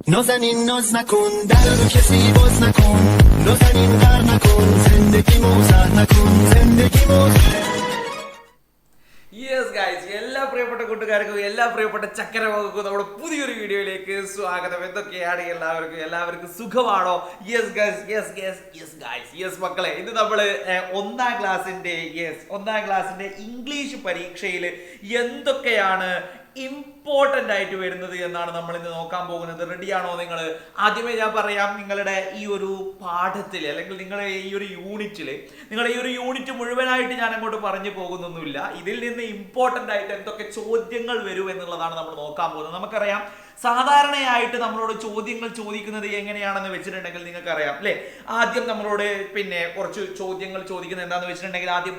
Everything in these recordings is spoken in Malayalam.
نازنین ناز نکن در رو کسی باز نکن نازنین غر نکن زندگی موزه نکن زندگی موزه യെസ് ഗൈസ് എല്ലാ പ്രിയപ്പെട്ട കൂട്ടുകാർക്കും എല്ലാ പ്രിയപ്പെട്ട ചക്കരമകൾക്കും നമ്മുടെ പുതിയൊരു വീഡിയോയിലേക്ക് സ്വാഗതം. എന്തൊക്കെയാണ് എല്ലാവർക്കും സുഖമാണോ? യെസ് ഗൈസ് യെസ് മക്കളെ, ഇത് നമ്മള് ഒന്നാം ക്ലാസ്സിന്റെ ഇംഗ്ലീഷ് പരീക്ഷയിൽ എന്തൊക്കെയാണ് ഇമ്പോർട്ടൻ്റ് ആയിട്ട് വരുന്നത് എന്നാണ് നമ്മൾ ഇന്ന് നോക്കാൻ പോകുന്നത്. റെഡിയാണോ നിങ്ങൾ? ആദ്യമേ ഞാൻ പറയാം, നിങ്ങളുടെ ഈ ഒരു പാഠത്തിൽ അല്ലെങ്കിൽ നിങ്ങളുടെ ഈ ഒരു യൂണിറ്റ് മുഴുവനായിട്ട് ഞാൻ അങ്ങോട്ട് പറഞ്ഞു പോകുന്നൊന്നുമില്ല. ഇതിൽ നിന്ന് ഇമ്പോർട്ടൻ്റ് ആയിട്ട് എന്തൊക്കെ ചോദ്യങ്ങൾ വരും എന്നുള്ളതാണ് നമ്മൾ നോക്കാൻ പോകുന്നത്. നമുക്കറിയാം, സാധാരണയായിട്ട് നമ്മളോട് ചോദ്യങ്ങൾ ചോദിക്കുന്നത് എങ്ങനെയാണെന്ന് വെച്ചിട്ടുണ്ടെങ്കിൽ നിങ്ങൾക്കറിയാം അല്ലേ. ആദ്യം നമ്മളോട് കുറച്ച് ചോദ്യങ്ങൾ ചോദിക്കുന്നത് എന്താണെന്ന് വെച്ചിട്ടുണ്ടെങ്കിൽ ആദ്യം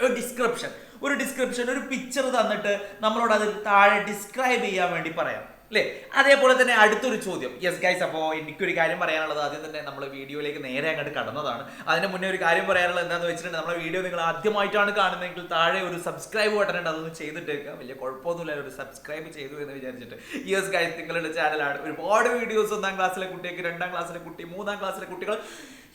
ഒരു ഡിസ്ക്രിപ്ഷൻ ഒരു പിക്ചർ തന്നിട്ട് നമ്മളോട് അത് താഴെ ഡിസ്ക്രൈബ് ചെയ്യാൻ വേണ്ടി പറയാം അല്ലേ. അതേപോലെ തന്നെ അടുത്തൊരു ചോദ്യം. യെസ് ഗൈസ്, അപ്പോൾ എനിക്കൊരു കാര്യം പറയാനുള്ളത്, ആദ്യം തന്നെ നമ്മൾ വീഡിയോയിലേക്ക് നേരെ അങ്ങോട്ട് കടന്നതാണ്. അതിന് മുന്നേ ഒരു കാര്യം പറയാനുള്ളത് എന്താണെന്ന് വെച്ചിട്ടുണ്ടെങ്കിൽ, നമ്മുടെ വീഡിയോ നിങ്ങൾ ആദ്യമായിട്ടാണ് കാണുന്നതെങ്കിൽ താഴെ ഒരു സബ്സ്ക്രൈബ് ബട്ടൺ ഉണ്ട്, അതൊന്ന് ചെയ്തിട്ടേക്കുക. വലിയ കുഴപ്പമൊന്നുമില്ല, ഒരു സബ്സ്ക്രൈബ് ചെയ്തു എന്ന് വിചാരിച്ചിട്ട്. യെസ് ഗൈസ്, നിങ്ങളുടെ ചാനലാണ്. ഒരുപാട് വീഡിയോസ് 1ാം ക്ലാസ്സിലെ കുട്ടിക്ക്, 2ാം ക്ലാസ്സിലെ കുട്ടി, 3ാം ക്ലാസ്സിലെ കുട്ടികൾ,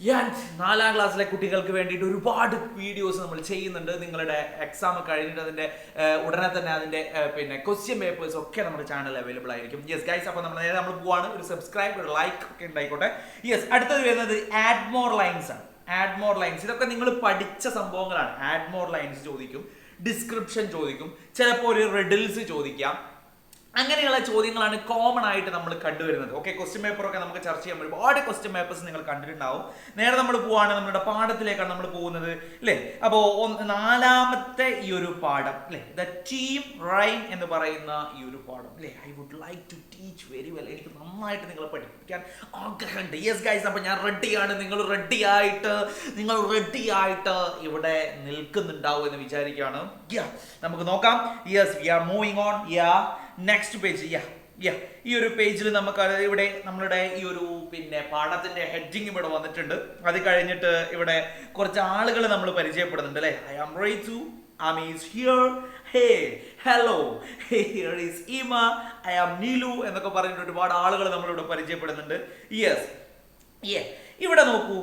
4ാം ക്ലാസ്സിലെ കുട്ടികൾക്ക് വേണ്ടിയിട്ട് ഒരുപാട് വീഡിയോസ് നമ്മൾ ചെയ്യുന്നുണ്ട്. നിങ്ങളുടെ എക്സാം കഴിഞ്ഞിട്ട് അതിന്റെ ഉടനെ തന്നെ അതിന്റെ ക്വസ്റ്റ്യൻ പേപ്പേഴ്സ് ഒക്കെ നമ്മുടെ ചാനൽ അവൈലബിൾ ആയിരിക്കും. യെസ് ഗൈസ്, അപ്പോൾ നമ്മൾ പോവാണ്. ഒരു സബ്സ്ക്രൈബ്, ഒരു ലൈക്ക് ഒക്കെ ഉണ്ടായിക്കോട്ടെ. യെസ്, അടുത്തത് വരുന്നത് ആഡ് മോർ ലൈൻസ് ആണ്. ആഡ് മോർ ലൈൻസ്, ഇതൊക്കെ നിങ്ങൾ പഠിച്ച സംഭവങ്ങളാണ്. ആഡ് മോർ ലൈൻസ് ചോദിക്കും, ഡിസ്ക്രിപ്ഷൻ ചോദിക്കും, ചിലപ്പോൾ ഒരു റിഡിൽസ് ചോദിക്കാം. അങ്ങനെയുള്ള ചോദ്യങ്ങളാണ് കോമൺ ആയിട്ട് നമ്മൾ കണ്ടുവരുന്നത്. ഓക്കെ, ക്വസ്റ്റ്യൻ പേപ്പറൊക്കെ നമുക്ക് ചർച്ച ചെയ്യാൻ ഒരുപാട് ക്വസ്റ്റ്യൻ പേപ്പേഴ്സ് നിങ്ങൾ കണ്ടിട്ടുണ്ടാവും. നേരെ നമ്മൾ പോവാണ്, നമ്മുടെ പാഠത്തിലേക്കാണ് നമ്മൾ പോകുന്നത് അല്ലേ. അപ്പോൾ 4ാമത്തെ ഈ ഒരു പാഠം അല്ലേ, ദ ടീം റൈൻ എന്ന് പറയുന്ന ഈ ഒരു പാഠം അല്ലേ. I would like to teach very well. എനിക്ക് നന്നായിട്ട് നിങ്ങളെ പഠിപ്പിക്കാൻ ആഗ്രഹമുണ്ട്. യെസ് ഗൈസ്, അപ്പോൾ ഞാൻ റെഡിയാണ്. നിങ്ങൾ റെഡിയായിട്ട് ഇവിടെ നിൽക്കുന്നുണ്ടാവും എന്ന് വിചാരിക്കുകയാണ്. നമുക്ക് നോക്കാം. Yes, we are moving on. Next page. ഈ ഒരു പേജിൽ നമുക്ക് ഇവിടെ നമ്മളുടെ ഈ ഒരു പാഠത്തിന്റെ ഹെഡിങ് ഇവിടെ വന്നിട്ടുണ്ട്. അത് കഴിഞ്ഞിട്ട് ഇവിടെ കുറച്ച് ആളുകൾ നമ്മൾ പരിചയപ്പെടുന്നുണ്ട് അല്ലെ. ഐ ആം റൈതു, Ami is here, hey, hello, here is Ima, I am Nilu എന്നൊക്കെ പറഞ്ഞിട്ട് ഒരുപാട് ആളുകൾ നമ്മളിവിടെ പരിചയപ്പെടുന്നുണ്ട്. യെസ്, ഇവിടെ നോക്കൂ.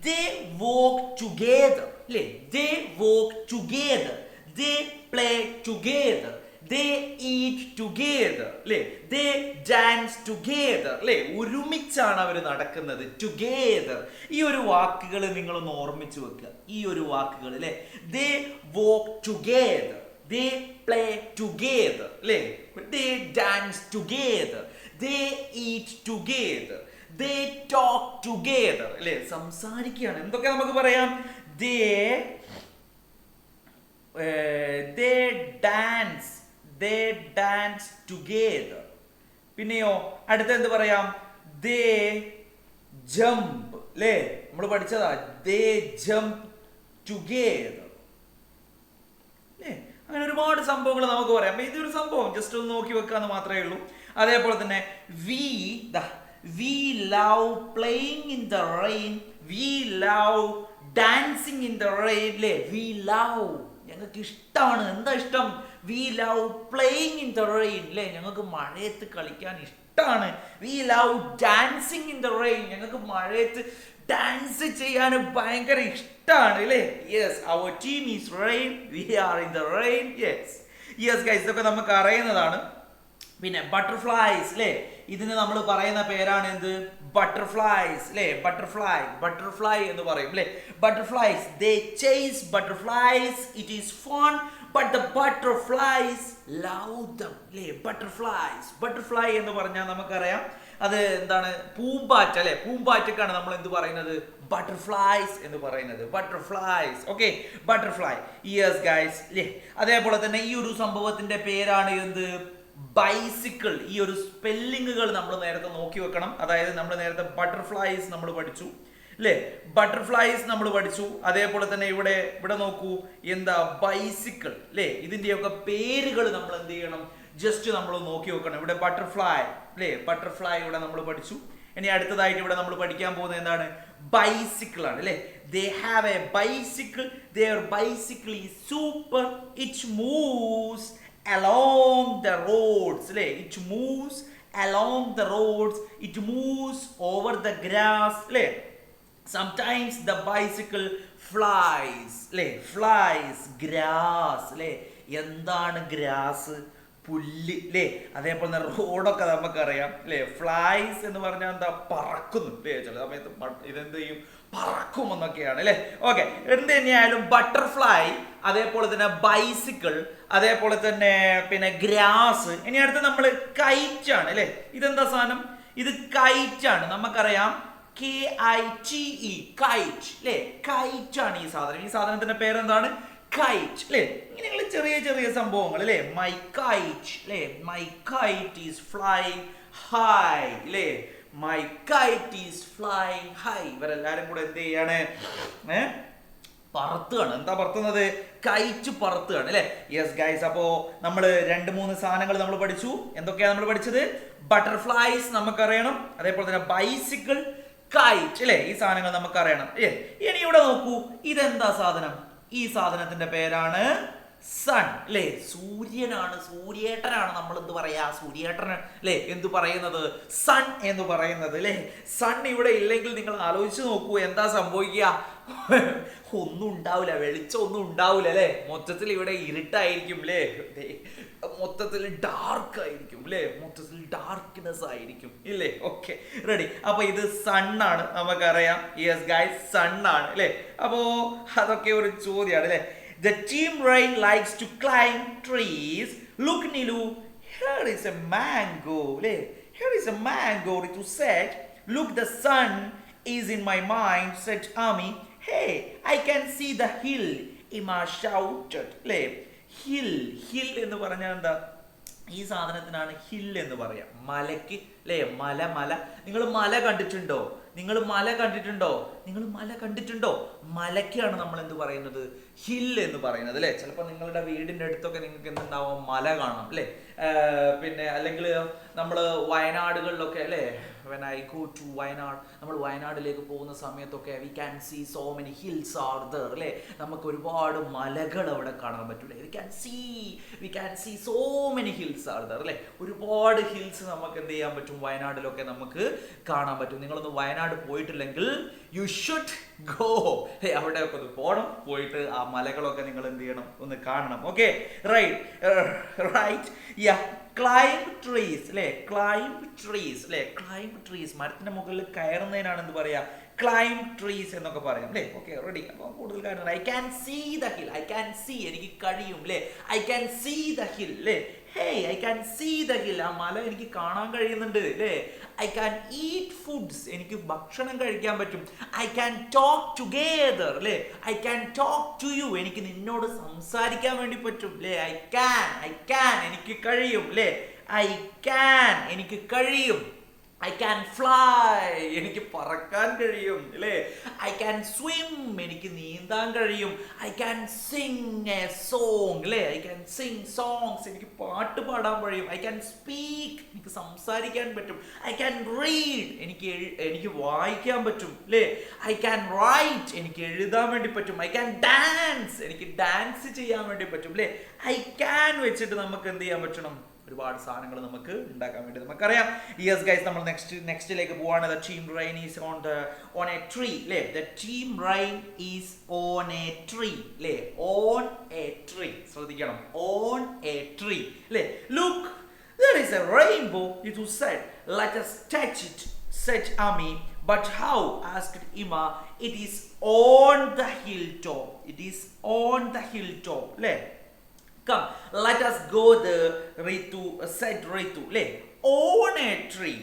They walk together അല്ലേ. They walk together, they play together, they eat together അല്ലേ, they dance together അല്ലേ. ഒരുമിച്ചാണ് അവർ നടക്കുന്നത്. together, ഈ ഒരു വാക്കുകൾ നിങ്ങളൊന്ന് ഓർമ്മിച്ച് വെക്കുക. ഈ ഒരു വാക്കുകൾ അല്ലേ. they walk together, they play together അല്ലേ, they dance together, they eat together, they talk together അല്ലേ. സംസാരിക്കുകയാണ്. എന്തൊക്കെ നമുക്ക് പറയാം? they dance together. പിന്നെയോ അടുത്ത എന്ത് പറയാം? they jump അല്ലേ. നമ്മൾ പഠിച്ചതാ, they jump together അല്ലേ. അങ്ങനെ ഒരുപാട് സംഭവങ്ങൾ നമുക്ക് പറയാം. ഇതൊരു സംഭവം ജസ്റ്റ് ഒന്ന് നോക്കി വെക്കാന്ന് മാത്രമേ ഉള്ളൂ. അതേപോലെ തന്നെ we love playing in the rain, we love dancing in the rain അല്ലേ. we love, ഞങ്ങൾക്ക് ഇഷ്ടമാണ്. എന്താ ഇഷ്ടം? we love playing in the rain അല്ലേ. ഞങ്ങൾക്ക് മഴയത്ത് കളിക്കാൻ ഇഷ്ടമാണ്. we love dancing in the rain, ഞങ്ങൾക്ക് മഴയത്ത് ഡാൻസ് ചെയ്യാൻ ഭയങ്കര ഇഷ്ടമാണ് അല്ലേ. Yes, our team is rain, we are in the rain. yes guys, ഇതൊക്കെ നമുക്ക് അറിയുന്നതാണ്. പിന്നെ ബട്ടർഫ്ലൈസ് അല്ലേ, ഇതിന് നമ്മൾ പറയുന്ന പേരാണ് എന്ത്? ബട്ടർഫ്ലൈസ് അല്ലേ. ബട്ടർഫ്ലൈ എന്ന് പറയും അല്ലേ. Butterflies, they chase butterflies, it is fun, but the butterflies love them അല്ലേ. ബട്ടർഫ്ലൈ എന്ന് പറഞ്ഞാൽ നമുക്കറിയാം അത് എന്താണ്? പൂമ്പാറ്റ അല്ലെ. പൂമ്പാറ്റക്കാണ് നമ്മൾ എന്ത് പറയുന്നത്? ബട്ടർഫ്ലൈസ് എന്ന് പറയുന്നത്. Butterflies. Okay, butterfly. Yes guys അല്ലേ. അതേപോലെ തന്നെ ഈ ഒരു സംഭവത്തിന്റെ പേരാണ് എന്ത്? ബൈസിക്കിൾ. ഈ ഒരു സ്പെല്ലിങ്ങുകൾ നമ്മൾ നേരത്തെ നോക്കി വെക്കണം. അതായത് നമ്മൾ നേരത്തെ ബട്ടർഫ്ലൈസ് നമ്മൾ പഠിച്ചു അല്ലേ. ബട്ടർഫ്ലൈസ് നമ്മൾ പഠിച്ചു. അതേപോലെ തന്നെ ഇവിടെ നോക്കൂ, എന്താ? ബൈസിക്കിൾ അല്ലേ. ഇതിന്റെയൊക്കെ പേരുകൾ നമ്മൾ എന്ത് ചെയ്യണം? ജസ്റ്റ് നമ്മൾ നോക്കി വെക്കണം. ഇവിടെ ബട്ടർഫ്ലൈ അല്ലേ. ബട്ടർഫ്ലൈ ഇവിടെ നമ്മൾ പഠിച്ചു. ഇനി അടുത്തതായിട്ട് ഇവിടെ നമ്മൾ പഠിക്കാൻ പോകുന്നത് എന്താണ്? ബൈസിക്കിൾ ആണ് അല്ലേ. they have a bicycle, their bicycle is super, it moves along the roads അല്ലേ. it moves along the roads, it moves over the grass, അല്ലേ? Sometimes the bicycle flies, അല്ലേ? Flies, grass, അല്ലേ? എന്താണ് ഗ്രാസ്? പുല്ല്, അല്ലേ? അതേപോലെ റോഡൊക്കെ നമുക്കറിയാം, അല്ലേ? ഫ്ലൈസ് എന്ന് പറഞ്ഞാൽ എന്താ? പറക്കുന്നു, അല്ലേ? ചില സമയത്ത് ഇതെന്ത് ചെയ്യും? പറക്കുമെന്നൊക്കെയാണ്, അല്ലേ? ഓക്കെ, എന്ത് തന്നെയായാലും ബട്ടർഫ്ലൈ, അതേപോലെ തന്നെ ബൈസിക്കിൾ, അതേപോലെ തന്നെ പിന്നെ ഗ്രാസ്. ഇനി അടുത്ത് നമ്മൾ കൈറ്റ് ആണ്, അല്ലേ? ഇതെന്താ സാധനം? ഇത് കൈറ്റ് ആണ്. നമുക്കറിയാം KITE, കൈറ്റ്, അല്ലേ? കൈറ്റ് ആണ് ഈ സാധനം. ഈ സാധനത്തിന്റെ പേരെന്താണ്? കൈറ്റ്, അല്ലേ? ഇങ്ങനെയുള്ള ചെറിയ ചെറിയ സംഭവങ്ങൾ, അല്ലേ? മൈ കൈറ്റ്, അല്ലേ? My kite is flying high, അല്ലേ? My kite is flying high. ഇവരെല്ലാരും കൂടെ എന്ത് ചെയ്യാണ്? പറത്തുകയാണ്. എന്താ പറത്തുന്നത്? കൈറ്റ് പറത്തുകയാണ്, അല്ലേ? യെസ് ഗൈസ്, അപ്പോ നമ്മൾ 2-3 സാധനങ്ങൾ നമ്മൾ പഠിച്ചു. എന്തൊക്കെയാണ് നമ്മൾ പഠിച്ചത്? ബട്ടർഫ്ലൈസ് നമുക്കറിയണം, അതേപോലെ തന്നെ ബൈസിക്കിൾ, കൈറ്റ്, അല്ലേ? ഈ സാധനങ്ങൾ നമുക്കറിയണം. ഇനി ഇവിടെ നോക്കൂ, ഇതെന്താ സാധനം? ഈ സാധനത്തിന്റെ പേരാണ് സൺ, അല്ലേ? സൂര്യനാണ്, സൂര്യേട്ടനാണ്. നമ്മൾ എന്ത് പറയാ? സൂര്യേട്ടൻ, അല്ലേ? എന്ത് പറയുന്നത്? സൺ എന്ന് പറയുന്നത്, അല്ലേ? സൺ ഇവിടെ ഇല്ലെങ്കിൽ നിങ്ങൾ ആലോചിച്ച് നോക്കൂ, എന്താ സംഭവിക്കുക? ഒന്നും ഉണ്ടാവില്ല, വെളിച്ചം ഒന്നും ഉണ്ടാവില്ല, അല്ലേ? മൊത്തത്തിൽ ഇവിടെ ഇരുട്ടായിരിക്കും, അല്ലേ? മൊത്തത്തിൽ ഡാർക്ക് ആയിരിക്കും, അല്ലേ? മൊത്തത്തിൽ ഡാർക്ക്നെസ് ആയിരിക്കും, ഇല്ലേ? Okay, ready. അപ്പൊ ഇത് സണ്ണാണ്, നമുക്കറിയാം. യെസ് ഗൈസ്, സണ്ണാണ്, അല്ലേ? അപ്പോ അതൊക്കെ ഒരു ചോദ്യമാണ്, അല്ലേ? The team Rain likes to climb trees. Look Nilu, here is a mango, അല്ലേ? Here is a mango, Ritu said. Look, the sun is in my mind, said Ami. Hey, I can see the hill, Ima shouted, അല്ലേ? ഹിൽ, ഹിൽ എന്ന് പറഞ്ഞാൽ എന്താ? ഈ സാധനത്തിനാണ് ഹിൽ എന്ന് പറയാം. മലയ്ക്ക്, അല്ലേ? മല, മല. നിങ്ങൾ മല കണ്ടിട്ടുണ്ടോ? നിങ്ങൾ മല കണ്ടിട്ടുണ്ടോ? നിങ്ങൾ മല കണ്ടിട്ടുണ്ടോ? മലയ്ക്കാണ് നമ്മൾ എന്ത് പറയുന്നത്? ഹിൽ എന്ന് പറയുന്നത്, അല്ലേ? ചിലപ്പോൾ നിങ്ങളുടെ വീടിൻ്റെ അടുത്തൊക്കെ നിങ്ങൾക്ക് എന്തുണ്ടാവും? മല കാണാം, അല്ലേ? പിന്നെ അല്ലെങ്കിൽ നമ്മൾ വയനാടുകളിലൊക്കെ, അല്ലേ? when I go to Wayanad, നമ്മൾ വയനാട്ടിലേക്ക് പോകുന്ന സമയത്തൊക്കെ we can see so many hills are there, അല്ലേ? നമുക്ക് ഒരുപാട് മലകൾ അവിടെ കാണാൻ പറ്റും, അല്ലേ? we can see so many hills are there, അല്ലേ? ഒരുപാട് ഹിൽസ് നമുക്ക് എന്ത് ചെയ്യാൻ പറ്റും? വയനാട്ടിലൊക്കെ നമുക്ക് കാണാൻ പറ്റും. നിങ്ങളൊന്ന് വയനാട് പോയിട്ടില്ലെങ്കിൽ you should go, അവിടെയൊക്കെ ഒന്ന് പോകണം. പോയിട്ട് ആ മലകളൊക്കെ നിങ്ങൾ എന്ത് ചെയ്യണം? ഒന്ന് കാണണം. Okay, right. ക്ലൈംബ് ട്രീസ്, അല്ലേ? ക്ലൈംബ് ട്രീസ്, അല്ലേ? ക്ലൈംബ് ട്രീസ്, മരത്തിന്റെ മുകളിൽ കയറുന്നതിനാണ് എന്ത് പറയാ? ക്ലൈംബ് ട്രീസ് എന്നൊക്കെ പറയാം, അല്ലേ? Okay, ready. അപ്പൊ കൂടുതൽ കാര്യങ്ങൾ, I can see the hill, I can see, എനിക്ക് കഴിയും, അല്ലേ? I can see the hill, അല്ലേ? Hey, I can see the hill, ആ മല എനിക്ക് കാണാൻ കഴിയുന്നുണ്ട്, അല്ലേ? ഐ ക്യാൻ ഈറ്റ് ഫുഡ്സ്, എനിക്ക് ഭക്ഷണം കഴിക്കാൻ പറ്റും. ഐ ക്യാൻ ടോക്ക് ടുഗെദർ, അല്ലേ? I can talk to you, എനിക്ക് നിന്നോട് സംസാരിക്കാൻ വേണ്ടി പറ്റും, അല്ലേ? ഐ ക്യാൻ, എനിക്ക് കഴിയും, അല്ലേ? ഐ ക്യാൻ, എനിക്ക് കഴിയും. ഐ ക്യാൻ ഫ്ലൈ, എനിക്ക് പറക്കാൻ കഴിയും, അല്ലേ? ഐ ക്യാൻ സ്വിം, എനിക്ക് നീന്താൻ കഴിയും. I can sing a song, അല്ലേ? ഐ ക്യാൻ സിംഗ് സോങ്സ്, എനിക്ക് പാട്ട് പാടാൻ കഴിയും. ഐ ക്യാൻ സ്പീക്ക്, എനിക്ക് സംസാരിക്കാൻ പറ്റും. ഐ ക്യാൻ റീഡ്, എനിക്ക് വായിക്കാൻ പറ്റും, അല്ലേ? ഐ ക്യാൻ റൈറ്റ്, എനിക്ക് എഴുതാൻ വേണ്ടി പറ്റും. ഐ ക്യാൻ ഡാൻസ്, എനിക്ക് ഡാൻസ് ചെയ്യാൻ വേണ്ടി പറ്റും, അല്ലേ? ഐ ക്യാൻ വെച്ചിട്ട് നമുക്ക് എന്ത് ചെയ്യാൻ പറ്റണം? ഒരുപാട് സാധനങ്ങൾ നമുക്ക് ഉണ്ടാക്കാൻ വേണ്ടി നമുക്കറിയാം. യെസ് ഗൈസ്, നമ്മൾ നെക്സ്റ്റിലേക്ക് പോവാണ്. The team rain is on a tree, അല്ലേ? The team rain is on a tree, അല്ലേ? ഓൺ എ ട്രീ, ശ്രദ്ധിക്കണം. ഓൺ എ ട്രീ, അല്ലേ? Look, there is a rainbow, it was said. Let us touch it, said Ami. But how? asked Ima. It is on the hilltop. It is on the hilltop, അല്ലേ? Come, let us go there, Ritu said. Ritu, അല്ലേ? On a tree,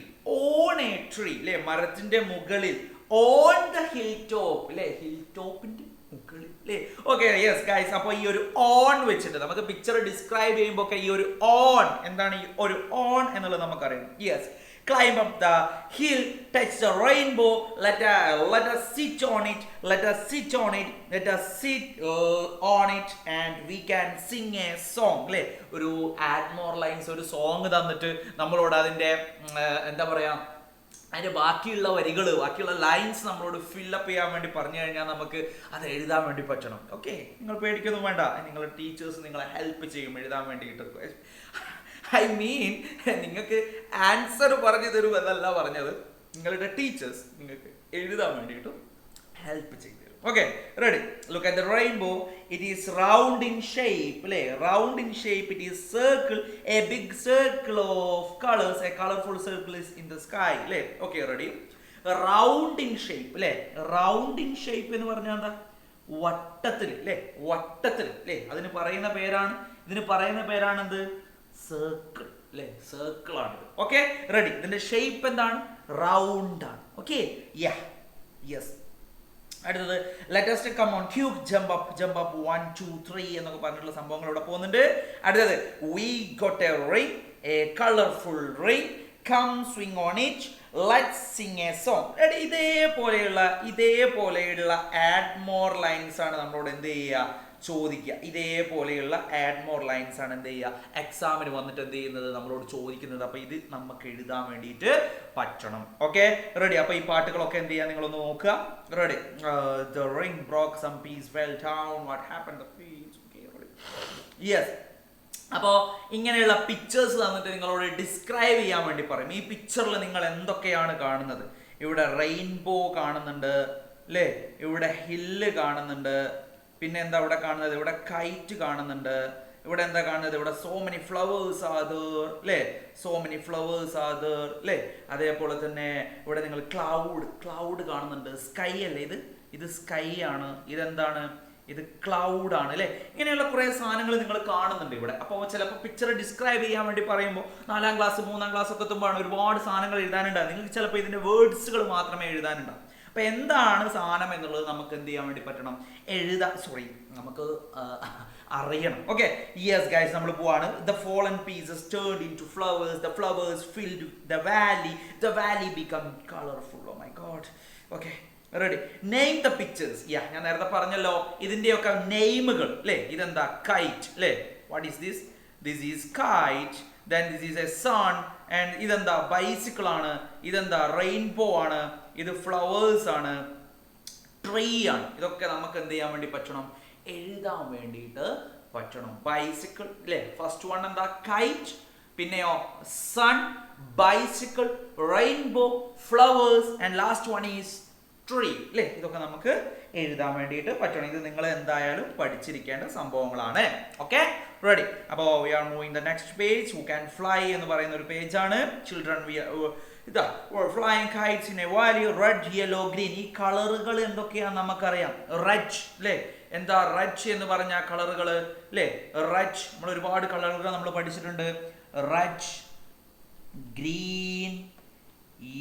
അല്ലേ? മരത്തിന്റെ മുകളിൽ, on the hilltop, അല്ലേ? ഹിൽടോപ്പിന്റെ മുകളിൽ, അല്ലേ? ഓക്കെ, യെസ് ഗൈസ്, അപ്പോൾ ഈ ഒരു ഓൺ വെച്ചിട്ട് നമുക്ക് പിക്ചർ ഡിസ്ക്രൈബ് ചെയ്യുമ്പോൾ ഒക്കെ ഈ ഒരു ഓൺ എന്താണ്? ഈ ഒരു ഓൺ എന്നുള്ളത് നമുക്കറിയാം. Yes, climb up the hill, touch the rainbow, let us sit on it, let us sit on it, and we can sing a song, അല്ലേ? ഒരു add more lines, ഒരു സോങ് തന്നിട്ട് നമ്മളോട് അതിന്റെ എന്താ പറയാ, അതിന്റെ ബാക്കിയുള്ള വരികൾ, ബാക്കിയുള്ള ലൈൻസ് നമ്മളോട് ഫില്ലപ്പ് ചെയ്യാൻ വേണ്ടി പറഞ്ഞു കഴിഞ്ഞാൽ നമുക്ക് അത് എഴുതാൻ വേണ്ടി പറ്റണം. ഓക്കെ, നിങ്ങൾ പേടിക്കൊന്നും വേണ്ട, നിങ്ങളുടെ ടീച്ചേഴ്സ് നിങ്ങളെ ഹെൽപ്പ് ചെയ്യും എഴുതാൻ വേണ്ടിയിട്ട്. ഐ മീൻ നിങ്ങൾക്ക് ആൻസർ പറഞ്ഞു തരുമെന്നല്ല പറഞ്ഞത്, നിങ്ങളുടെ ടീച്ചേഴ്സ് നിങ്ങൾക്ക് എഴുതാൻ വേണ്ടിയിട്ടും ഹെൽപ്പ് ചെയ്തു തരും. Okay, ready. Look at the rainbow. It is round in shape, അല്ലേ? Round in shape. It is circle, a big circle of colours, a colourful circle is in the sky, അല്ലേ? Okay, ready. Round in shape, അല്ലേ? റൗണ്ട് ഇൻ ഷേപ്പ് എന്ന് പറഞ്ഞാൽ എന്താ? വട്ടത്തിൽ, അല്ലേ? വട്ടത്തിൽ, അല്ലേ? ഇതിന് പറയുന്ന പേരാണ് എന്ത്? സർക്കിൾ, അല്ലേ? സർക്കിൾ ആണിത്. Okay, ready. ഇതിന്റെ ഷേപ്പ് എന്താണ്? റൗണ്ട് ആണ്. Okay, yes. അടുത്തത് let us come on, quick jump up 1 2 3 എന്നൊക്കെ പറഞ്ഞിട്ടുള്ള സംഭവങ്ങൾ ഇവിടെ പോകുന്നുണ്ട്. അടുത്തത് we got a ring, a colorful ring, come swing on it, let's sing a song. ഇതേപോലെയുള്ള add more lines ആണ് നമ്മളോട് എന്ത് ചെയ്യുക? ചോദിക്കുക. ഇതേപോലെയുള്ള ആഡ് മോർ ലൈൻസ് ആണ് എന്ത് ചെയ്യുക? എക്സാമിന് വന്നിട്ട് എന്ത് ചെയ്യുന്നത്? നമ്മളോട് ചോദിക്കുന്നത്. അപ്പൊ ഇത് നമുക്ക് എഴുതാൻ വേണ്ടിയിട്ട് പറ്റണം. Okay, ready. അപ്പൊ ഈ പാട്ടുകളൊക്കെ എന്ത് ചെയ്യാൻ നിങ്ങളൊന്ന് നോക്കുക. Ready. The ring broke, some piece fell down, what happened the piece? Okay, ready. Yes. അപ്പോൾ ഇങ്ങനെയുള്ള പിക്ചേഴ്സ് തന്നിട്ട് നിങ്ങളോട് ഡിസ്ക്രൈബ് ചെയ്യാൻ വേണ്ടി പറയും. ഈ പിക്ചറിൽ നിങ്ങൾ എന്തൊക്കെയാണ് കാണുന്നത്? ഇവിടെ റെയിൻബോ കാണുന്നുണ്ട്, അല്ലേ? ഇവിടെ ഹില്ല് കാണുന്നുണ്ട്. പിന്നെ എന്താ ഇവിടെ കാണുന്നത്? ഇവിടെ കൈറ്റ് കാണുന്നുണ്ട്. ഇവിടെ എന്താ കാണുന്നത്? ഇവിടെ so many flowers are there, അല്ലേ? So many flowers are there, അല്ലേ? അതേപോലെ തന്നെ ഇവിടെ നിങ്ങൾ ക്ലൗഡ് കാണുന്നുണ്ട്. സ്കൈ അല്ലേ ഇത് സ്കൈ ആണ്. ഇതെന്താണ്? ഇത് ക്ലൗഡ് ആണ്, അല്ലേ? ഇങ്ങനെയുള്ള കുറേ സാധനങ്ങൾ നിങ്ങൾ കാണുന്നുണ്ട് ഇവിടെ. അപ്പോൾ ചിലപ്പോൾ പിക്ചർ ഡിസ്ക്രൈബ് ചെയ്യാൻ വേണ്ടി പറയുമ്പോൾ 4ാം ക്ലാസ് 3ാം ക്ലാസ് ഒക്കെ എത്തുമ്പോഴാണ് ഒരുപാട് സാധനങ്ങൾ എഴുതാനുണ്ടാകും. നിങ്ങൾക്ക് ചിലപ്പോൾ ഇതിന്റെ വേർഡ്സുകൾ മാത്രമേ എഴുതാനുണ്ടാവും. അപ്പൊ എന്താണ് സാധനം എന്നുള്ളത് നമുക്ക് എന്ത് ചെയ്യാൻ വേണ്ടി പറ്റണം? നമുക്ക് അറിയണം. ഓക്കെ, യെസ് ഗൈസ്, നമ്മൾ പോവാണ്. The fallen pieces turned into flowers, the flowers filled the valley become colorful. Oh my god. Okay, ready. Name the pictures. ഞാൻ നേരത്തെ പറഞ്ഞല്ലോ ഇതിന്റെയൊക്കെ നെയിമുകൾ, അല്ലേ? ഇതെന്താ? കൈറ്റ്, അല്ലേ? What is this? This is kite. Then this is a sun. And ഇതെന്താ? ബൈസിക്കിൾ ആണ്. ഇതെന്താ? റെയിൻബോ ആണ്. ഇത് ഫ്ലവേഴ്സ് ആണ്, ട്രീ ആണ്. ഇതൊക്കെ നമുക്ക് എന്ത് ചെയ്യാൻ വേണ്ടി പറ്റണം? എഴുതാൻ വേണ്ടിയിട്ട് പറ്റണം. ബൈസിക്കിൾ, അല്ലേ? ഫസ്റ്റ് വൺ എന്താ? കൈറ്റ്. പിന്നെയോ sun, bicycle, rainbow, flowers and last one is tree, അല്ലേ? ഇതൊക്കെ നമുക്ക് എഴുതാൻ വേണ്ടിയിട്ട് പറ്റണം. ഇത് നിങ്ങൾ എന്തായാലും പഠിച്ചിരിക്കേണ്ട സംഭവങ്ങളാണ്. Okay, ready. അപ്പോൾ we are moving the next page. Who can fly എന്ന് പറയുന്ന ഒരു പേജാണ്. ചിൽഡ്രൻ ഇതാ flying kites in a valley, red, yellow, green. ഈ കളറുകൾ എന്തൊക്കെയാണെന്ന് നമുക്കറിയാം. റെഡ്, അല്ലേ? എന്താ റെഡ് എന്ന് പറഞ്ഞ കളറുകൾ, അല്ലേ? റെഡ് നമ്മൾ ഒരുപാട് കളറുകൾ നമ്മൾ പഠിച്ചിട്ടുണ്ട്. റെഡ്, ഗ്രീൻ,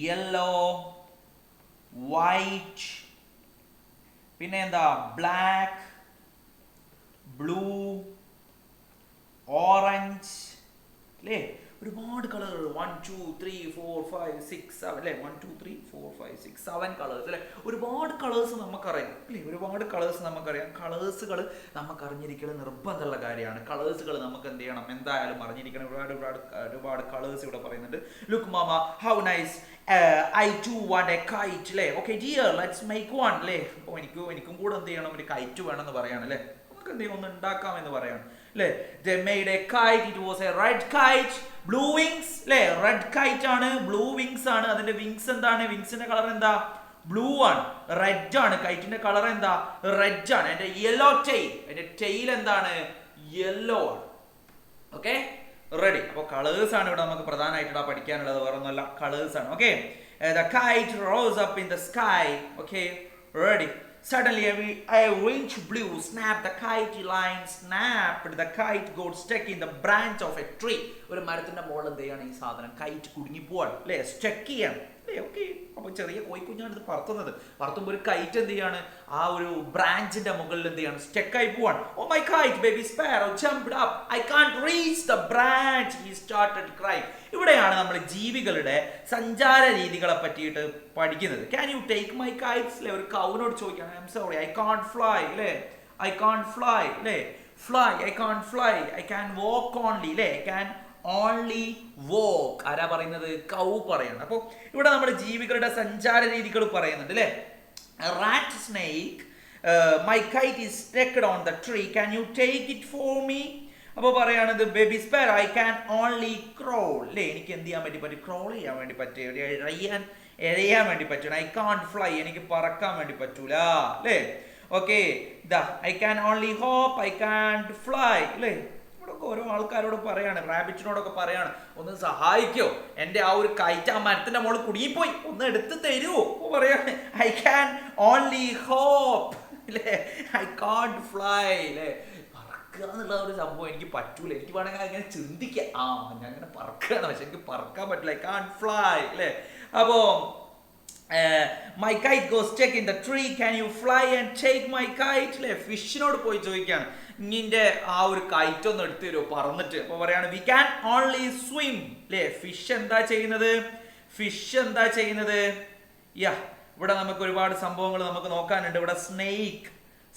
യെല്ലോ, വൈറ്റ്, പിന്നെ എന്താ? ബ്ലാക്ക്, ബ്ലൂ, ഓറഞ്ച്, അല്ലേ? ഒരുപാട് കളറുകൾ. 1 2 3 4 5 6 7, അല്ലേ? 1 2 3 4 5 6 7 കളേഴ്സ്, അല്ലേ? ഒരുപാട് കളേഴ്സ് നമുക്കറിയാം, അല്ലേ? ഒരുപാട് കളേഴ്സ് നമുക്കറിയാം. കളേഴ്സുകൾ നമുക്ക് അറിഞ്ഞിരിക്കുന്നത് നിർബന്ധമുള്ള കാര്യമാണ്. കളേഴ്സുകൾ നമുക്ക് എന്ത് ചെയ്യണം? എന്തായാലും അറിഞ്ഞിരിക്കണം. ഒരുപാട് കളേഴ്സ് ഇവിടെ പറയുന്നുണ്ട്. Look mama, how nice, I too want a kite, അല്ലേ? Okay dear, let's make one, അല്ലേ? അപ്പോൾ എനിക്കും കൂടെ എന്ത് ചെയ്യണം? ഒരു കൈറ്റ് വേണമെന്ന് പറയാണ്, അല്ലേ? നമുക്ക് എന്ത് ചെയ്യും? ഒന്ന് ഉണ്ടാക്കാം എന്ന് പറയാണ്, അല്ലേ? They made a kite. It was a red kite, blue wings, അല്ലേ? റെഡ് കൈറ്റ് ആണ്, ബ്ലൂ വിങ്സ് ആണ്. അതിന്റെ വിങ്സ് എന്താണ്? വിങ്സിന്റെ കളർ എന്താ? ബ്ലൂ ആണ്. റെഡ് ആണ്. കൈറ്റിന്റെ കളർ എന്താ? റെഡ് ആണ്. അതിന്റെ യെല്ലോ ടെയിൽ, അതിന്റെ ടെയിൽ എന്താണ്? യെല്ലോ ആണ്. Okay, ready. അപ്പോൾ കളേഴ്സ് ആണ് ഇവിടെ നമുക്ക് പ്രധാനമായിട്ട് പഠിക്കാനുള്ളത്. വേറെ ഒന്നുമല്ല, കളേഴ്സ് ആണ്. Okay, the kite rose up in the sky. Okay, ready. Suddenly a wind blew, snapped the kite line, snapped the kite got stuck in the branch of a tree. ഒരു മരത്തിന്റെ മുകളിൽ എന്ത് ചെയ്യാണ്? ഈ സാധനം കൈറ്റ് കുടുങ്ങി പോവാണ്, അല്ലേ? സ്റ്റക്ക് ചെയ്യാണ്, അല്ലേ? ഓക്കെ, അപ്പോൾ ചെറിയ കോഴിക്കുഞ്ഞാണ് ഇത് പറത്തുമ്പോൾ ഒരു കൈറ്റ് എന്ത് ചെയ്യാണ്? ആ ഒരു ബ്രാഞ്ചിന്റെ മുകളിൽ എന്ത് ചെയ്യാണ്? സ്റ്റക്കായി പോവാണ്. Oh my kite, baby sparrow jumped up, I can't reach the branch, he started crying. ഇവിടെയാണ് നമ്മൾ ജീവികളുടെ സഞ്ചാര രീതികളെ പറ്റിയിട്ട് പഠിക്കുന്നത്. Can you take my kites? അല്ലേ? ഒരു കൗവിനോട് ചോദിക്കണം, I'm sorry, I can't fly, അല്ലേ? I can't fly, അല്ലേ? Fly, I can't fly, I can walk only, അല്ലേ? I can only walk. ആരാ പറയുന്നത്? കൗ പറയാണ്. അപ്പോൾ ഇവിടെ നമ്മുടെ ജീവികളുടെ സഞ്ചാര രീതികൾ പറയുന്നുണ്ട്, അല്ലേ? Rat snake, my kite is stuck on the tree, can you take it for me? അപ്പോൾ പറയുകയാണത് baby sparrow I can only crawl അല്ലേ, എനിക്ക് എന്ത് ചെയ്യാൻ വേണ്ടി പറ്റും, ക്രോൾ ചെയ്യാൻ വേണ്ടി പറ്റും, എഴയാൻ വേണ്ടി പറ്റണം. ഐ കാൺ ഫ്ലൈ, എനിക്ക് പറക്കാൻ വേണ്ടി പറ്റൂല അല്ലേ. Okay, I can only hope I can fly അല്ലേ. ഇവിടൊക്കെ ഓരോ ആൾക്കാരോട് പറയാണ്, റാബിറ്റിനോടൊക്കെ പറയാണ്, ഒന്ന് സഹായിക്കോ, എൻ്റെ ആ ഒരു കൈറ്റ് ആ മരത്തിന്റെ മോള് കുടുങ്ങിപ്പോയി, ഒന്ന് എടുത്ത് തരുമോ പറയാണ്. ഐ ക്യാൻ ഓൺലി ഹോപ്പ് അല്ലേ, ഐ കാൺ ഫ്ലൈ അല്ലേ. എന്നുള്ള ഒരു സംഭവം എനിക്ക് പറ്റൂല, എനിക്ക് വേണമെങ്കിൽ അങ്ങനെ ചിന്തിക്കാം, ഞാൻ അങ്ങനെ പറക്കുകയാണ്, പക്ഷെ എനിക്ക് പറക്കാൻ പറ്റില്ല, ഐ കാൺ ഫ്ലൈ അല്ലേ. അപ്പോ my KITE goes stuck in the tree, can you fly and take my kite അല്ലേ. ഫിഷിനോട് പോയി ചോദിക്കുകയാണ്, ഇങ്ങിന്റെ ആ ഒരു കൈറ്റ് ഒന്ന് എടുത്തു തരുമോ പറന്നിട്ട്. അപ്പൊ പറയാണ് വി ക്യാൻ ഓൺലി സ്വിം അല്ലേ. ഫിഷ് എന്താ ചെയ്യുന്നത്, ഇവിടെ നമുക്ക് ഒരുപാട് സംഭവങ്ങൾ നമുക്ക് നോക്കാനുണ്ട്. ഇവിടെ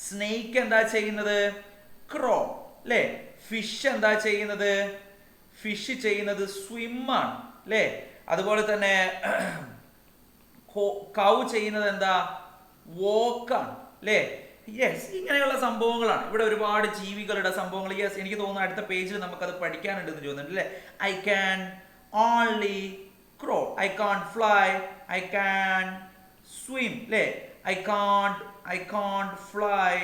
സ്നേക്ക് എന്താ ചെയ്യുന്നത്, ക്രോ അല്ലേ. ഫിഷ് എന്താ ചെയ്യുന്നത്, ഫിഷ് ചെയ്യുന്നത് സ്വിമ്മാണ് അല്ലേ. അതുപോലെ തന്നെ കൗ ചെയ്യുന്നത് എന്താ, വോക്കാണ് അല്ലേ. യെസ്, ഇങ്ങനെയുള്ള സംഭവങ്ങളാണ് ഇവിടെ ഒരുപാട് ജീവികളുടെ സംഭവങ്ങൾ. യെസ്, എനിക്ക് തോന്നുന്നു അടുത്ത പേജിൽ നമുക്കത് പഠിക്കാനുണ്ടെന്ന് തോന്നുന്നുണ്ട് അല്ലേ. I can only crow, I can fly, I can swim അല്ലേ. I can't fly,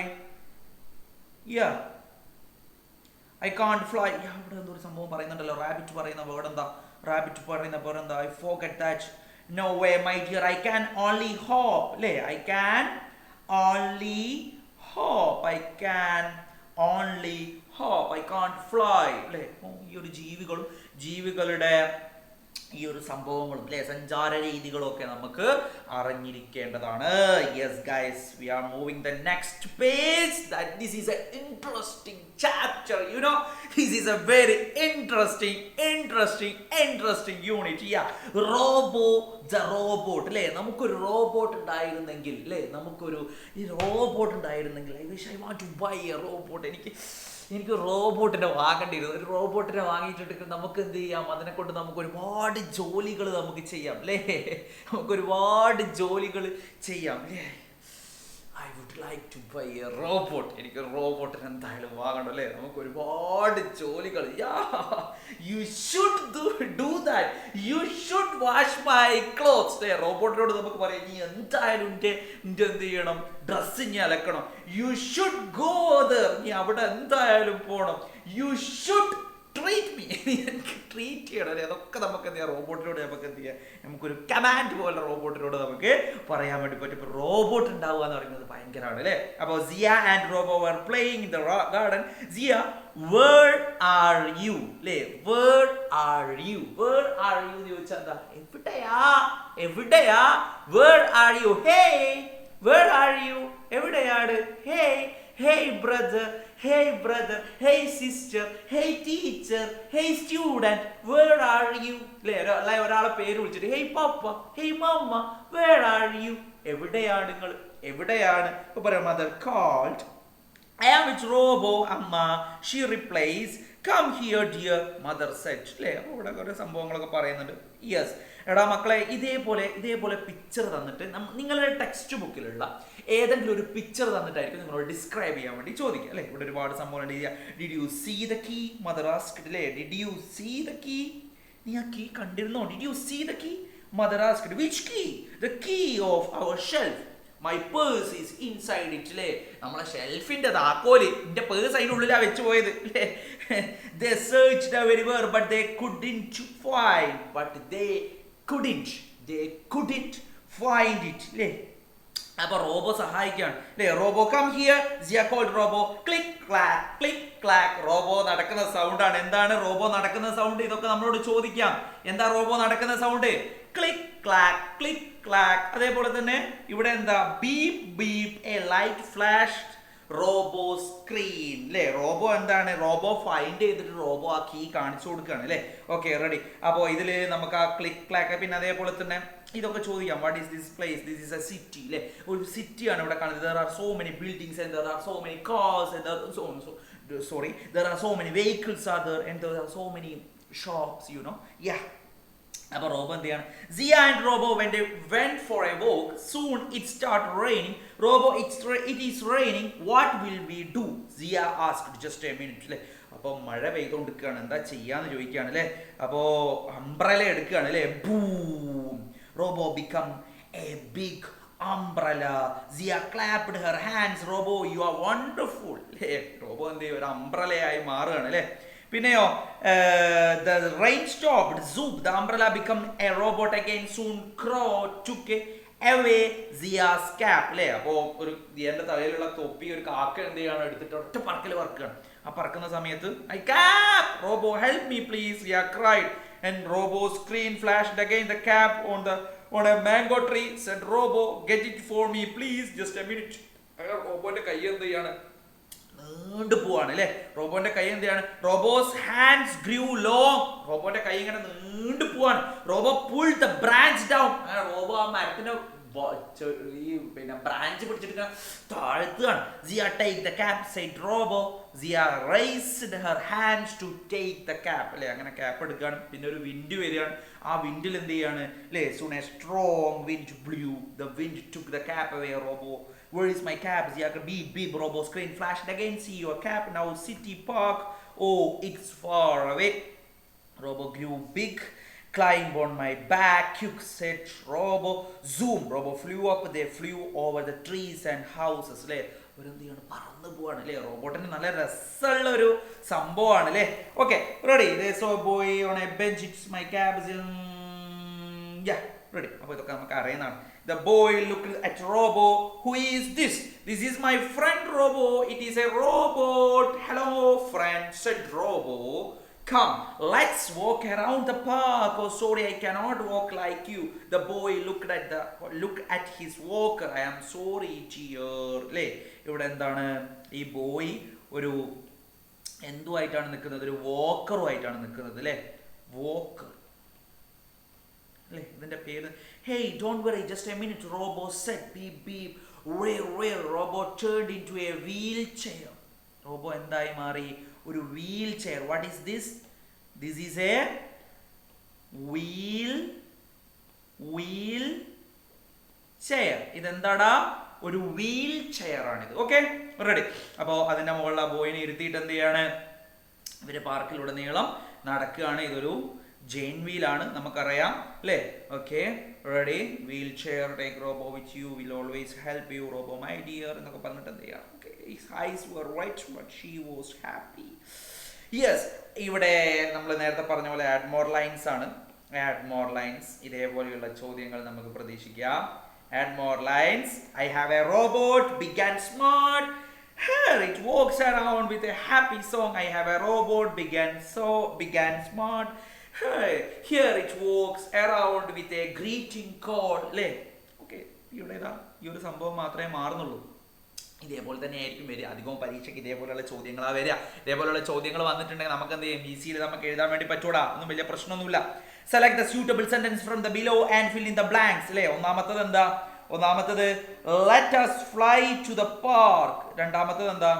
I can't fly. ഇവിടെ എന്തോ ഒരു സംഭവം പറയുന്നുണ്ടല്ലോ, റാബിറ്റ് പറയുന്ന വേർഡ് എന്താ, I forget that. No way my dear, I can only hope അല്ലേ. I can only hope, I can't fly അല്ലേ. ഈ ഒരു ജീവികളുടെ ഈ ഒരു സംഭവങ്ങളും അല്ലെ, സഞ്ചാര രീതികളും ഒക്കെ നമുക്ക് അറിഞ്ഞിരിക്കേണ്ടതാണ്. Yes guys, we are moving the next page. This is a interesting chapter, you know, this is a very interesting unit. The robot അല്ലേ. നമുക്കൊരു റോബോട്ട് ഉണ്ടായിരുന്നെങ്കിൽ അല്ലേ, I wish I want to buy a robot. എനിക്ക് റോബോട്ടിനെ വാങ്ങേണ്ടിയിരുന്നു. ഒരു റോബോട്ടിനെ വാങ്ങിയിട്ട് നമുക്ക് എന്ത് ചെയ്യാം, അതിനെ കൊണ്ട് നമുക്ക് ഒരുപാട് ജോലികൾ നമുക്ക് ചെയ്യാം അല്ലേ. I would like to buy a robot. എനിക്ക് റോബോട്ടിന് എന്തായാലും വാങ്ങണം അല്ലേ. നമുക്ക് ഒരുപാട് ജോലികൾ. You should do that, you should wash my clothes. റോബോട്ടിനോട് നമുക്ക് പറയാം, നീ എന്തായാലും എൻ്റെ എന്ത് ചെയ്യണം, ഡ്രസ്സ് ഇനി അലക്കണം. യു ഷുഡ് ഗോ ദർ, നീ അവിടെ എന്തായാലും പോകണം. യു ഷുഡ് ട്രീറ്റ് മീ, എനിക്ക് ട്രീറ്റ് ചെയ്യണം അല്ലേ. അതൊക്കെ നമുക്ക് എന്ത് ചെയ്യാം, റോബോട്ടിനോട് നമുക്ക് എന്ത് ചെയ്യാം, നമുക്കൊരു കമാൻഡ് പോലെ റോബോട്ടിനോട് നമുക്ക് പറയാൻ വേണ്ടി പറ്റും. ഇപ്പൊ റോബോട്ട് ഉണ്ടാവുക എന്ന് പറയുന്നത് ഭയങ്കരമാണ് അല്ലേ. അപ്പോൾ Siya and Robo were playing in the garden. Siya, where are you അല്ലേ. വേർ ആർ യു എന്ന് ചോദിച്ചാൽ എന്താ, എവിടെയാ. Where are you, hey, where are you, എവിടെയാണ്. Hey brother, hey sister, hey teacher, hey student, where are you? അല്ലേ, ഒരാളെ പേര് വിളിച്ചിട്ട് hey papa, hey mama, where are you? എവിടെയാണ് നിങ്ങൾ, എവിടെയാണ്. ഇപ്പൊ പറയാം, mother called. I am with Robo, Amma. She replies, come here dear, mother said. അല്ലേ, അപ്പോൾ ഇവിടെ കുറേ സംഭവങ്ങളൊക്കെ പറയുന്നുണ്ട്. യെസ്, എടാ മക്കളെ, ഇതേപോലെ പിക്ചർ തന്നിട്ട് നിങ്ങളുടെ ടെക്സ്റ്റ് ബുക്കിലുള്ള ഏതെങ്കിലും ഒരു പിക്ചർ തന്നിട്ടായിരിക്കും നിങ്ങളോട് ഡിസ്ക്രൈബ് ചെയ്യാൻ വേണ്ടി ചോദിക്കുക അല്ലേ. ഇവിടെ ഒരുപാട് സംഭവങ്ങളുണ്ട്. Did you see the key, mother asked അല്ലേ. Did you see the key, നീ ആ കീ കണ്ടിരുന്നോ. Did you see the key, mother asked. Which key, the key of our shelf, my purse is inside it അല്ലേ. നമ്മളെ ഷെൽഫിന്റെ താക്കോല് എൻ്റെ പേഴ്സ് അതിൻ്റെ ഉള്ളിലാണ് വെച്ച് പോയത് അല്ലേ. They searched everywhere but they couldn't find it അല്ലേ. അപ്പൊ റോബോ സഹായിക്കുകയാണ് അല്ലേ. Robo come here, Zia called Robo. Click clack, Robo നടക്കുന്ന സൗണ്ടാണ്. എന്താണ് റോബോ നടക്കുന്ന സൗണ്ട്, ഇതൊക്കെ നമ്മളോട് ചോദിക്കാം. എന്താ റോബോ നടക്കുന്ന സൗണ്ട്, ക്ലിക്ക് ക്ലാക്ക്. അതേപോലെ തന്നെ ഇവിടെ എന്താ, beep A light flash, robo screen അല്ലേ. റോബോ എന്താണ്, റോബോ ഫൈൻഡ് ചെയ്തിട്ട് റോബോ ആ കീ കാണിച്ചു കൊടുക്കുകയാണ് അല്ലേ. Okay, ready. അപ്പോൾ ഇതിൽ നമുക്ക് ആ ക്ലിക്ക് ക്ലാക്ക്, പിന്നെ അതേപോലെ തന്നെ ഇതൊക്കെ ചോദിക്കാം. What is this place, this is A city അല്ലേ. ഒരു സിറ്റിയാണ് ഇവിടെ കാണുന്നത്. there are so many buildings and there are so many cars and there are so many vehicles are there and there are so many shops, you know. അപ്പോൾ റോബോ എന്ത് ചെയ്യാണ്, Siya and Robo went for a walk. Soon it started raining. Robo, it is raining. What will we do? Zia asked. Just a minute. അപ്പോൾ മഴ പെയ്തുകൊണ്ടിരിക്കുകയാണ്, എന്താ ചെയ്യാന്ന് ചോദിക്കുകയാണ് അല്ലേ. അപ്പോൾ അംബ്രല എടുക്കുകയാണ് അല്ലേ. Boom, Robo become a big umbrella. Zia clapped her hands. Robo, you are wonderful. Robo എന്ത് ചെയ്യും, ഒരു അംബ്രലയായി മാറുകയാണ് അല്ലേ. പിന്നെയോ the rain stopped. Zoop, the umbrella become a robot again. Soon Crow took away Zia's cap അല്ലേ. അപ്പോൾ ഒരു ദിയന്റെ തലയിലുള്ള തൊപ്പി ഒരു കാക്ക എന്ത് ചെയ്യാണ്, എടുത്തിട്ട് ഒറ്റ പറക്കൽ പറക്കുകയാണ്. ആ പറക്കുന്ന സമയത്ത് I cap, Robo help me please, Zia cried. And Robo's screen flashed again. The cap on a mango tree. Said Robo, get it for me please, just a minute. റോബോന്റെ കൈ എന്ത് ചെയ്യാണ്, നീണ്ടു പോവാണ് അല്ലേ. റോബോന്റെ കൈ എന്ത് ചെയ്യാണ്, റോബോസ് ഹാൻഡ്സ് ഗ്രൂ ലോങ്. റോബോന്റെ കൈ ഇങ്ങനെ നീണ്ടു പോവാണ്. Robo pull the branch down. Robo ആ മരത്തിന്റെ ഈ പിന്നെ ബ്രാഞ്ച് പിടിച്ചിട്ട് താഴ്ത്തുകയാണ്. Zia take the cap, said Robo. Zia raised her hands to take the cap അല്ലേ. അങ്ങനെ ക്യാപ്പ് എടുക്കുകയാണ്. പിന്നെ ഒരു വിൻഡ് വരികയാണ്. ആ വിൻഡിൽ എന്ത് ചെയ്യാണ് അല്ലേ. Soon a strong wind blew. The wind took the cap away. Robo, where is my cap? Zia beep beep. Robo screen flashed again. See your cap now, City Park. Oh, it's far away. Robo grew big. Climb on my back, quick, said Robo. Zoom, Robo flew up. They flew over the trees and houses അല്ലേ. അവരെന്ത് ചെയ്യാണ്, പറന്നു പോവാണ് അല്ലേ. റോബോട്ടിന് നല്ല രസമുള്ള ഒരു സംഭവമാണ് അല്ലേ. Okay ready. So boy on A bench, it's my cab. Ready. അപ്പോൾ ഇതൊക്കെ നമുക്ക് അറിയുന്നതാണ്. The boy looked at Robo. Who is this? This is my friend Robo. It is a robot. Hello friend, said Robo. Come, let's walk around the park. Oh, sorry, I cannot walk like you. The boy looked at his walker. I am sorry, dear. അല്ലേ. ഇവിടെ എന്താണ്, ഈ ബോയ് ഒരു എന്തുമായിട്ടാണ് നിൽക്കുന്നത്, ഒരു വോക്കറുമായിട്ടാണ് നിൽക്കുന്നത് അല്ലേ. വോക്കർ അല്ലേ ഇതിന്റെ പേര്. Hey, don't worry, just a minute, Robo said. Beep beep. Rare. Robo turned into a wheelchair. Robo എന്തായി മാറി, ഒരു wheelchair. What is this? This is a wheelchair. ഇതെന്താടാ, ഒരു വീൽ ചെയർ ആണിത്. Okay ready. അപ്പോൾ അതിന്റെ മുകളിൽ ആ ബോയിനെ ഇരുത്തിയിട്ട് എന്ത് ചെയ്യാണ്, ഇവര് പാർക്കിലുടനീളം നടക്കുകയാണ്. ഇതൊരു ജെയിൻ വീലാണ്, നമുക്കറിയാം അല്ലേ. Okay ready. Wheel chair, take robo with you, will always help you robo my dear എന്നൊക്കെ പറഞ്ഞിട്ട് എന്ത് ചെയ്യാം. His eyes were wet, but she was happy. Yes, ഇവിടെ നമ്മൾ നേരത്തെ പറഞ്ഞ പോലെ ആഡ് മോർ ലൈൻസ് ആണ്. ആഡ് മോർ ലൈൻസ്, ഇതേപോലെയുള്ള ചോദ്യങ്ങൾ നമുക്ക് പ്രതീക്ഷിക്കാം. Add more lines. I have a robot, big and smart. Here it walks around with a happy song. I have a robot, big and smart. Here it walks around with a greeting card. അല്ലേ. ഓക്കെ ഇവിടെ ഈ ഒരു സംഭവം മാത്രമേ മാറുന്നുള്ളൂ. ഇതേപോലെ തന്നെ ആയിരിക്കും വരിക. അധികവും പരീക്ഷയ്ക്ക് ഇതേപോലെയുള്ള ചോദ്യങ്ങളാണ് വരിക. ഇതേപോലെയുള്ള ചോദ്യങ്ങൾ വന്നിട്ടുണ്ടെങ്കിൽ നമുക്ക് എന്ത് ചെയ്യും, ഈസിയിൽ നമുക്ക് എഴുതാൻ വേണ്ടി പറ്റൂടാ. ഒന്നും വലിയ പ്രശ്നമൊന്നുമില്ല. Select the suitable sentence from the below and fill in the blanks അല്ലേ. ഒന്നാമത്തത് എന്താ, ഒന്നാമത്തത് let us fly to the park. രണ്ടാമത്തത് എന്താ,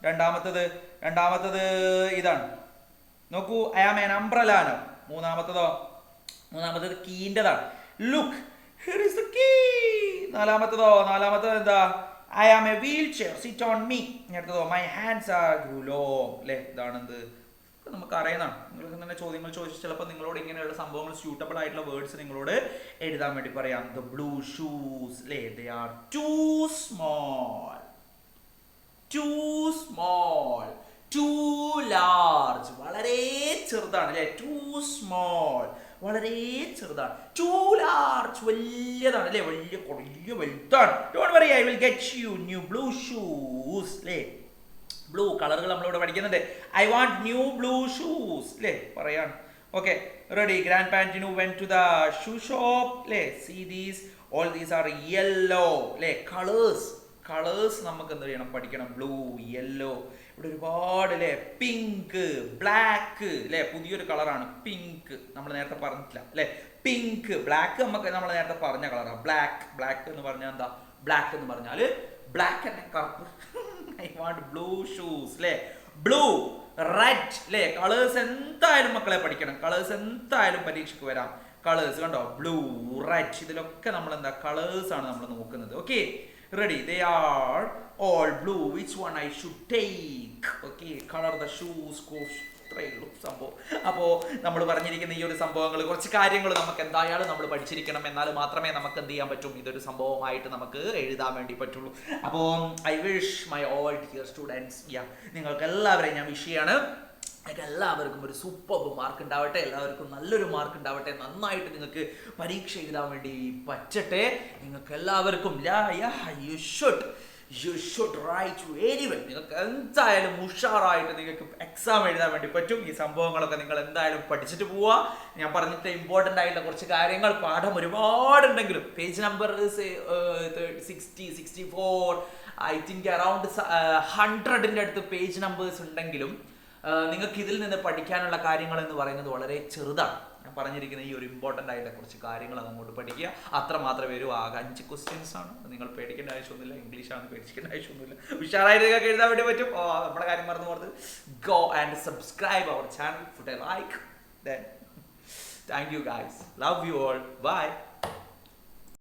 രണ്ടാമത്തത് ഇതാണ്, നോക്കൂ, I am an umbrella. മൂന്നാമത്തത് കീൻ്റെതാണ്. Look, here is the key. നാലാമത്തത് എന്താ, I am a wheelchair, sit on me. അടുത്തതോ my hands are grew long അല്ലേ. ഇതാണെന്ത് നമുക്ക് അറിയുന്നതാണ്. നിങ്ങൾക്ക് തന്നെ ചോദ്യങ്ങൾ ചോദിച്ചു ചിലപ്പോൾ നിങ്ങളോട് ഇങ്ങനെയുള്ള സംഭവങ്ങൾ സ്യൂട്ടബിൾ ആയിട്ടുള്ള വേർഡ്സ് നിങ്ങളോട് എഴുതാൻ വേണ്ടി പറയാം. The blue shoes അല്ലേ, they are too small, too large, വളരെ ചെറുതാണ് അല്ലേ. Too small, വളരെ ചെറുതാണ്. Too large, വലിയതാണ് അല്ലേ, വലിയ വലുതാണ്. Don't worry, I will get you new blue shoes അല്ലേ. ബ്ലൂ കളറുകൾ നമ്മളിവിടെ പഠിക്കുന്നുണ്ട്. I want new blue shoes അല്ലേ പറയാണ്. Okay ready. ഗ്രാൻഡ് പാൻറ്റിനു went to the shoe shop അല്ലേ. See these, all these are yellow അല്ലേ. കളേഴ്സ് നമുക്ക് എന്ത് ചെയ്യണം, പഠിക്കണം. ബ്ലൂ, യെല്ലോ, ഇവിടെ ഒരുപാട് അല്ലേ. പിങ്ക്, ബ്ലാക്ക് അല്ലേ, പുതിയൊരു കളറാണ് പിങ്ക്, നമ്മൾ നേരത്തെ പറഞ്ഞിട്ടില്ല അല്ലേ. പിങ്ക്, ബ്ലാക്ക് നമ്മൾ നേരത്തെ പറഞ്ഞ കളറാണ്. ബ്ലാക്ക് എന്ന് പറഞ്ഞാൽ എന്താ, ബ്ലാക്ക് എന്ന് പറഞ്ഞാൽ ബ്ലാക്ക് തന്നെ കറുപ്പ്. I want blue shoes അല്ലേ. ബ്ലൂ, റെഡ് അല്ലേ. കളേഴ്സ് എന്തായാലും മക്കളെ പഠിക്കണം. കളേഴ്സ് എന്തായാലും പരീക്ഷയ്ക്ക് വരാം. കളേഴ്സ് കണ്ടോ, ബ്ലൂ, റെഡ്, ഇതിലൊക്കെ നമ്മൾ എന്താ കളേഴ്സ് ആണ് നമ്മൾ നോക്കുന്നത്. Okay ready, they are all blue, which one I should take? Okay, color the shoes, course. ഇത്രയേ ഉള്ളൂ സംഭവം. അപ്പോൾ നമ്മൾ പറഞ്ഞിരിക്കുന്ന ഈ ഒരു സംഭവങ്ങൾ, കുറച്ച് കാര്യങ്ങൾ നമുക്ക് എന്തായാലും നമ്മൾ പഠിച്ചിരിക്കണം. എന്നാൽ മാത്രമേ നമുക്ക് എന്ത് ചെയ്യാൻ പറ്റും, ഇതൊരു സംഭവമായിട്ട് നമുക്ക് എഴുതാൻ വേണ്ടി പറ്റുള്ളൂ. അപ്പോൾ I wish my all dear students, നിങ്ങൾക്ക് എല്ലാവരെയും ഞാൻ വിഷ് ചെയ്യാണ്. എല്ലാവർക്കും ഒരു സൂപ്പർ മാർക്ക് ഉണ്ടാവട്ടെ, എല്ലാവർക്കും നല്ലൊരു മാർക്ക് ഉണ്ടാവട്ടെ, നന്നായിട്ട് നിങ്ങൾക്ക് പരീക്ഷ എഴുതാൻ വേണ്ടി പറ്റട്ടെ. നിങ്ങൾക്ക് എല്ലാവർക്കും you should write very well. നിങ്ങൾക്ക് എന്തായാലും ഉഷാറായിട്ട് നിങ്ങൾക്ക് എക്സാം എഴുതാൻ വേണ്ടി പറ്റും. ഈ സംഭവങ്ങളൊക്കെ നിങ്ങൾ എന്തായാലും പഠിച്ചിട്ട് പോവുക. ഞാൻ പറഞ്ഞിട്ട് ഇമ്പോർട്ടൻ്റ് ആയിട്ടുള്ള കുറച്ച് കാര്യങ്ങൾ, പാഠം ഒരുപാടുണ്ടെങ്കിലും page number 60, 64, I think around 100ൻ്റെ അടുത്ത് പേജ് നമ്പേഴ്സ് ഉണ്ടെങ്കിലും നിങ്ങൾക്ക് ഇതിൽ നിന്ന് പഠിക്കാനുള്ള കാര്യങ്ങൾ എന്ന് പറയുന്നത് വളരെ ചെറുതാണ്. ഞാൻ പറഞ്ഞിരിക്കുന്ന ഈ ഒരു ഇമ്പോർട്ടൻ്റ് ആയിട്ടുള്ള കുറച്ച് കാര്യങ്ങൾ അങ്ങോട്ട് പഠിക്കുക, അത്ര മാത്രമേ വരൂ. ആകെ 5 ക്വസ്റ്റ്യൻസ് ആണ്, നിങ്ങൾ പേടിക്കേണ്ട ആവശ്യമൊന്നുമില്ല. ഇംഗ്ലീഷാണ്, പേടിക്കേണ്ട ആവശ്യമൊന്നുമില്ല. ഉഷാറായിട്ട് നിങ്ങൾക്ക് എഴുതാൻ വേണ്ടി പറ്റും. നമ്മുടെ കാര്യം മറന്നു പോകരുത്. Go and subscribe our channel, put a like, then thank you guys, love you all, bye.